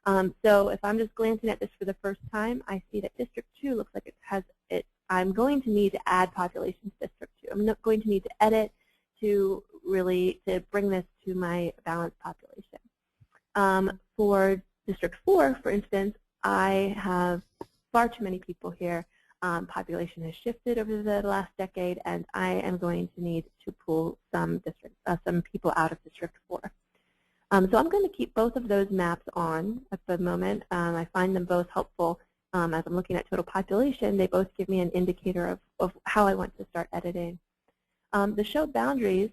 So if I'm just glancing at this for the first time, I see that District 2 looks like it has it. I'm going to need to add population to District 2. I'm not going to need to edit to bring this to my balanced population. For District 4, for instance, I have far too many people here. Population has shifted over the last decade, and I am going to need to pull some people out of District 4. So I'm going to keep both of those maps on at the moment. I find them both helpful as I'm looking at total population. They both give me an indicator of how I want to start editing. The show boundaries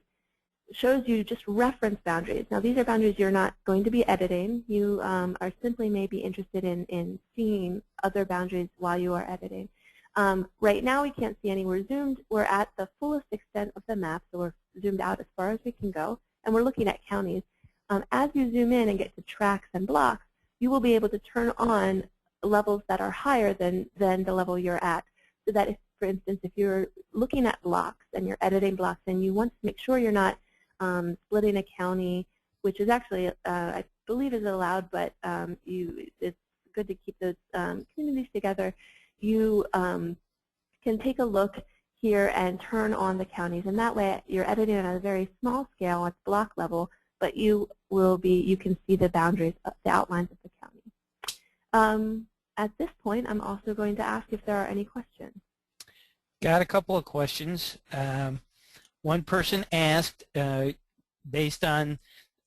shows you just reference boundaries. Now these are boundaries you're not going to be editing. You are simply maybe interested in seeing other boundaries while you are editing. Right now we can't see any. We're at the fullest extent of the map, so we're zoomed out as far as we can go, and we're looking at counties. As you zoom in and get to tracks and blocks, you will be able to turn on levels that are higher than the level you're at. So that if, for instance, if you're looking at blocks and you're editing blocks and you want to make sure you're not splitting a county, which is actually, I believe is allowed, but it's good to keep those communities together. You can take a look here and turn on the counties, and that way you're editing on a very small scale at the block level, but you can see the boundaries, the outlines of the county. At this point, I'm also going to ask if there are any questions. Got a couple of questions. One person asked, based on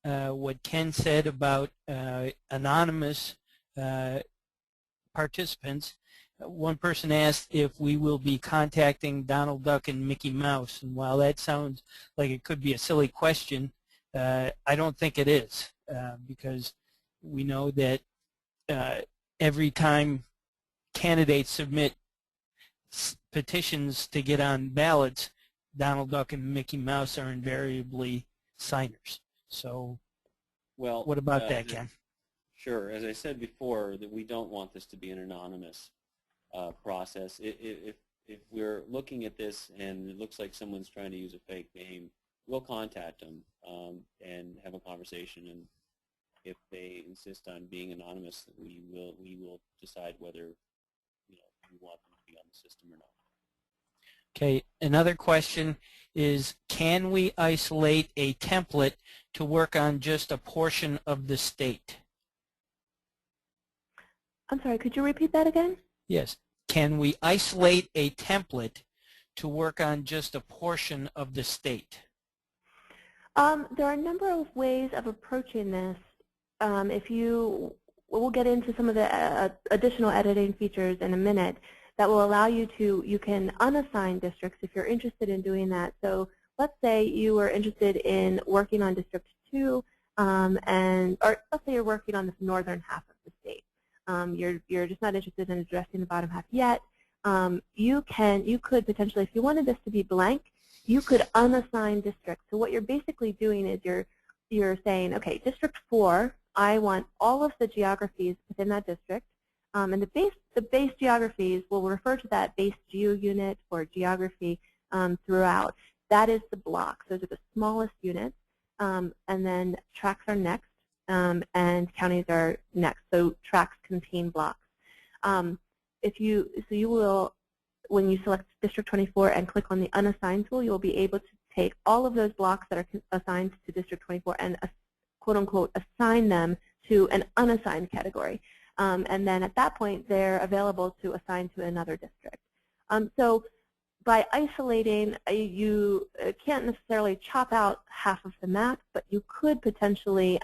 what Ken said about anonymous participants, one person asked if we will be contacting Donald Duck and Mickey Mouse. And while that sounds like it could be a silly question, I don't think it is, because we know that every time candidates submit petitions to get on ballots, Donald Duck and Mickey Mouse are invariably signers. So well, what about that, Ken? Sure. As I said before, that we don't want this to be an anonymous process. If we're looking at this and it looks like someone's trying to use a fake name, we'll contact them and have a conversation. And if they insist on being anonymous, we will decide whether we want them to be on the system or not. Okay. Another question is, can we isolate a template to work on just a portion of the state? I'm sorry, could you repeat that again? Yes. Can we isolate a template to work on just a portion of the state? There are a number of ways of approaching this. We'll get into some of the additional editing features in a minute that will allow you can unassign districts if you're interested in doing that. So let's say you were interested in working on District 2, or let's say you're working on this northern half of the state. You're just not interested in addressing the bottom half yet. You could potentially, if you wanted this to be blank, you could unassign districts. So what you're basically doing is you're saying, okay, District 4, I want all of the geographies within that district, and the base geographies will refer to that base geo unit or geography throughout. That is the blocks. Those are the smallest units, and then tracts are next, and counties are next. So tracts contain blocks. You will, when you select District 24 and click on the Unassign tool, you will be able to take all of those blocks that are assigned to District 24 and quote-unquote assign them to an unassigned category. And then at that point, they're available to assign to another district. So by isolating, you can't necessarily chop out half of the map, but you could potentially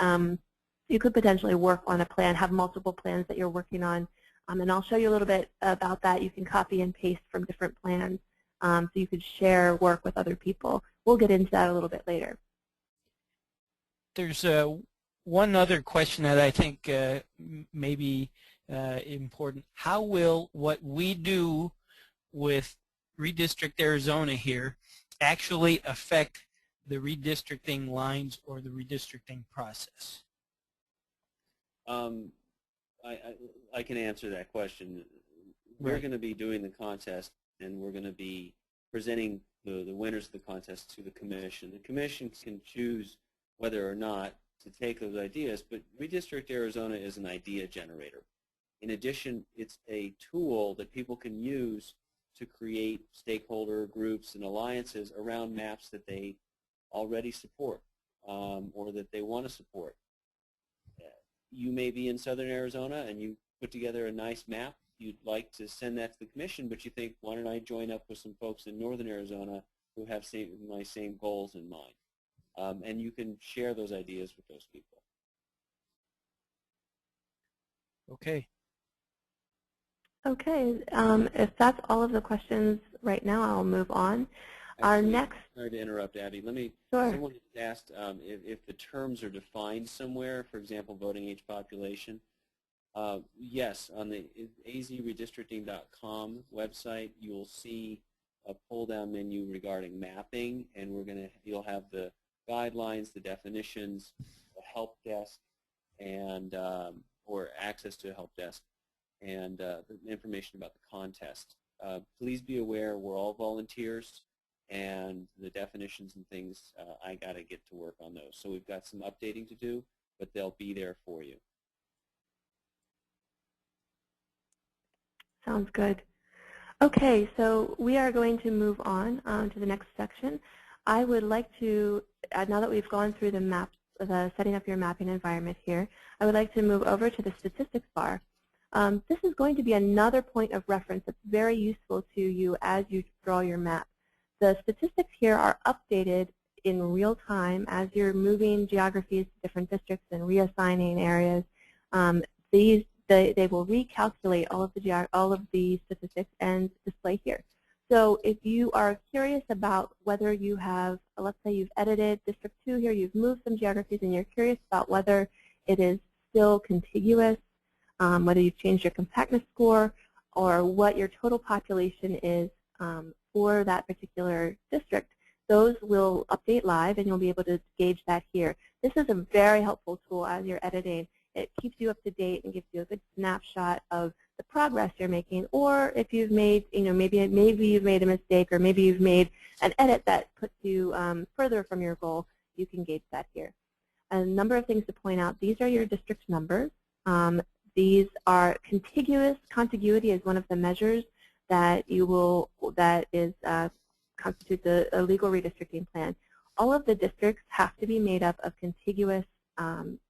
work on a plan, have multiple plans that you're working on. And I'll show you a little bit about that. You can copy and paste from different plans, so you could share work with other people. We'll get into that a little bit later. There's one other question that I think may be important. How will what we do with Redistrict Arizona here actually affect the redistricting lines or the redistricting process? I can answer that question. We're going to be doing the contest, and we're going to be presenting the winners of the contest to the commission. The commission can choose whether or not to take those ideas, but Redistrict Arizona is an idea generator. In addition, it's a tool that people can use to create stakeholder groups and alliances around maps that they already support or that they want to support. You may be in southern Arizona and you put together a nice map. You'd like to send that to the commission, but you think, why don't I join up with some folks in northern Arizona who have my same goals in mind? And you can share those ideas with those people. Okay. Okay, if that's all of the questions right now, I'll move on. Our Actually, next. Sorry to interrupt, Abby. Sure. Someone asked if the terms are defined somewhere, for example, voting age population. Yes, on the azredistricting.com website, you will see a pull-down menu regarding mapping, and you'll have the guidelines, the definitions, the help desk, and or access to a help desk, and the information about the contest. Please be aware we're all volunteers, and the definitions and things, I got to get to work on those. So we've got some updating to do, but they'll be there for you. Sounds good. Okay, so we are going to move on to the next section. I would like to, now that we've gone through the setting up your mapping environment here, I would like to move over to the statistics bar. This is going to be another point of reference that's very useful to you as you draw your map. The statistics here are updated in real time as you're moving geographies to different districts and reassigning areas. They will recalculate all of the statistics and display here. So if you are curious about whether you have, let's say you've edited District 2 here, you've moved some geographies, and you're curious about whether it is still contiguous, whether you've changed your compactness score, or what your total population is for that particular district, those will update live, and you'll be able to gauge that here. This is a very helpful tool as you're editing. It keeps you up to date and gives you a good snapshot of the progress you're making, or if you've made, maybe you've made a mistake, or maybe you've made an edit that puts you further from your goal, you can gauge that here. A number of things to point out. These are your district numbers. These are contiguous. Contiguity is one of the measures that constitutes a legal redistricting plan. All of the districts have to be made up of contiguous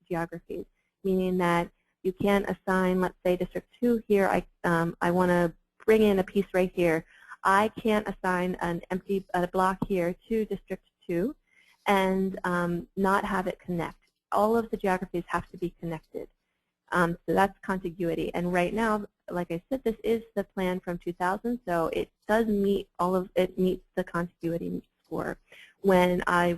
geographies, meaning that you can't assign, let's say, District 2 here. I want to bring in a piece right here. I can't assign a block here to District 2 and not have it connect. All of the geographies have to be connected. So that's contiguity. And right now, like I said, this is the plan from 2000, so it does meet meets the contiguity score. When I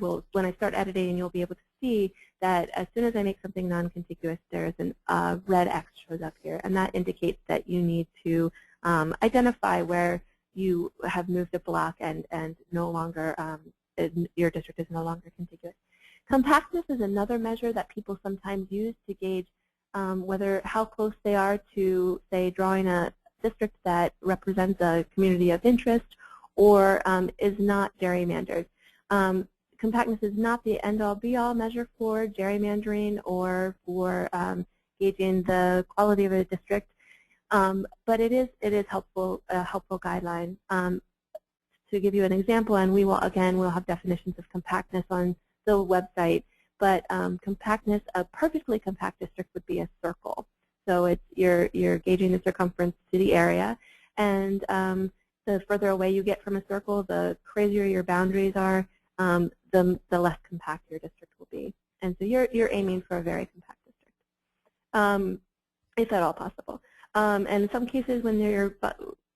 start editing, you'll be able to see that as soon as I make something non-contiguous, there's a red X shows up here, and that indicates that you need to identify where you have moved a block and no longer your district is no longer contiguous. Compactness is another measure that people sometimes use to gauge how close they are to, say, drawing a district that represents a community of interest or is not gerrymandered. Compactness is not the end-all, be-all measure for gerrymandering or for gauging the quality of a district, but it is helpful, a helpful guideline. To give you an example, and we'll have definitions of compactness on the website, but compactness, a perfectly compact district would be a circle. So it's you're gauging the circumference to the area, and the further away you get from a circle, the crazier your boundaries are, the less compact your district will be. And so you're aiming for a very compact district, if at all possible. And in some cases, when you're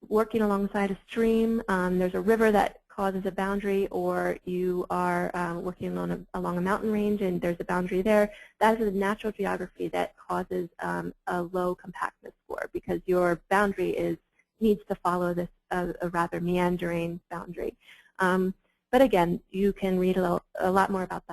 working alongside a stream, there's a river that causes a boundary, or you are working along a mountain range and there's a boundary there, that is a natural geography that causes a low compactness score because your boundary needs to follow this a rather meandering boundary. But again, you can read a lot more about that